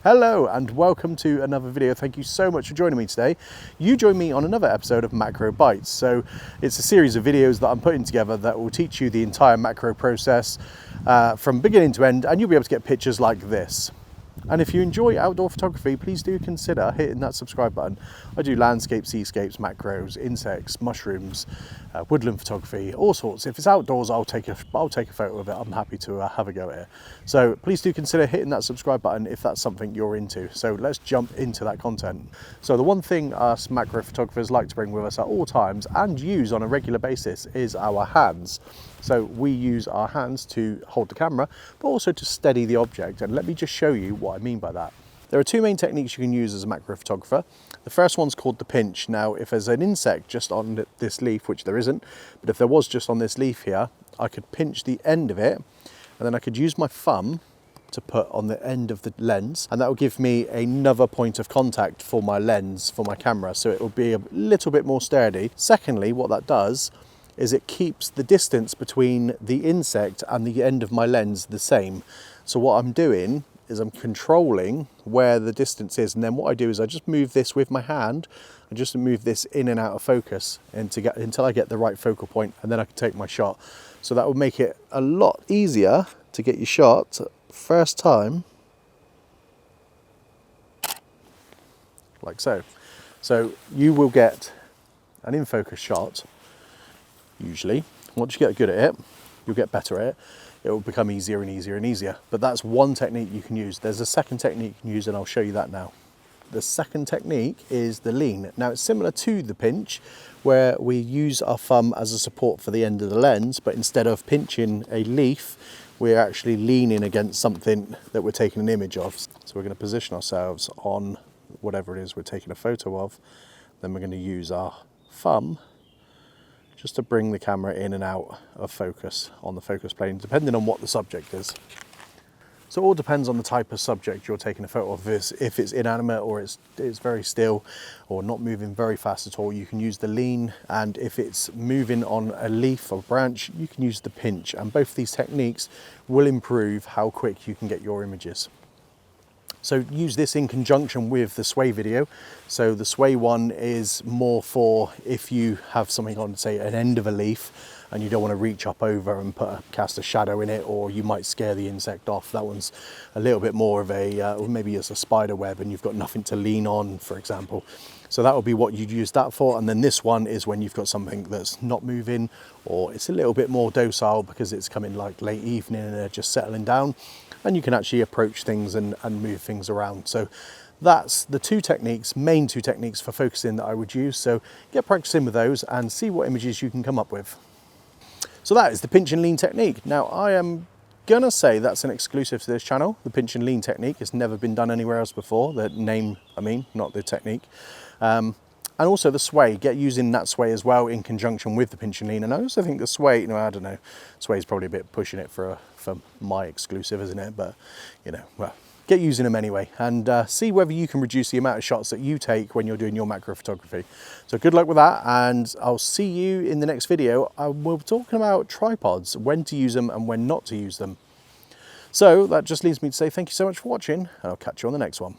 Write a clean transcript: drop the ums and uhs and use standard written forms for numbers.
Hello and welcome to another video. Thank you so much for joining me today. You join me on another episode of Macro Bytes. So it's a series of videos that I'm putting together that will teach you the entire macro process from beginning to end, and you'll be able to get pictures like this. And if you enjoy outdoor photography, please do consider hitting that subscribe button. I do landscapes, seascapes, macros, insects, mushrooms, woodland photography, all sorts. If it's outdoors, I'll take a photo of it. I'm happy to have a go at it. So please do consider hitting that subscribe button if that's something you're into. So let's jump into that content. So the one thing us macro photographers like to bring with us at all times and use on a regular basis is our hands. So we use our hands to hold the camera, but also to steady the object. And let me just show you what I mean by that. There are two main techniques you can use as a macro photographer. The first one's called the pinch. Now, if there's an insect just on this leaf, which there isn't, but if there was just on this leaf here, I could pinch the end of it, and then I could use my thumb to put on the end of the lens, and that will give me another point of contact for my lens, for my camera, so it will be a little bit more sturdy. Secondly, what that does is it keeps the distance between the insect and the end of my lens the same. So what I'm doing is I'm controlling where the distance is, and then what I do is I just move this with my hand and just move this in and out of focus until I get the right focal point, and then I can take my shot. So that will make it a lot easier to get your shot first time, like so. So you will get an in focus shot. Usually, once you get good at it, you'll get better at it. It will become easier and easier and easier. But that's one technique you can use. There's a second technique you can use, and I'll show you that now. The second technique is the lean. Now, it's similar to the pinch, where we use our thumb as a support for the end of the lens, but instead of pinching a leaf, we're actually leaning against something that we're taking an image of. So we're going to position ourselves on whatever it is we're taking a photo of. Then we're going to use our thumb just to bring the camera in and out of focus on the focus plane, depending on what the subject is. So it all depends on the type of subject you're taking a photo of. If it's inanimate or it's very still or not moving very fast at all, you can use the lean. And if it's moving on a leaf or branch, you can use the pinch. And both these techniques will improve how quick you can get your images. So use this in conjunction with the sway video. So the sway one is more for if you have something on, say, an end of a leaf and you don't want to reach up over and cast a shadow in it, or you might scare the insect off. That one's a little bit more of a, or maybe it's a spider web and you've got nothing to lean on, for example. So that will be what you'd use that for. And then this one is when you've got something that's not moving, or it's a little bit more docile because it's coming like late evening and they're just settling down, and you can actually approach things and move things around. So that's the main two techniques for focusing that I would use. So get practicing with those and see what images you can come up with. So that is the pinch and lean technique. Now, I am gonna say that's an exclusive to this channel. The pinch and lean technique has never been done anywhere else before. The name, I mean, not the technique. And also the sway, get using that sway as well in conjunction with the pinch and lean. And I also think the sway, you know, I don't know, sway is probably a bit pushing it for my exclusive, isn't it? But, you know, well, get using them anyway, and see whether you can reduce the amount of shots that you take when you're doing your macro photography. So good luck with that, and I'll see you in the next video. We're talking about tripods, when to use them and when not to use them. So that just leaves me to say thank you so much for watching, and I'll catch you on the next one.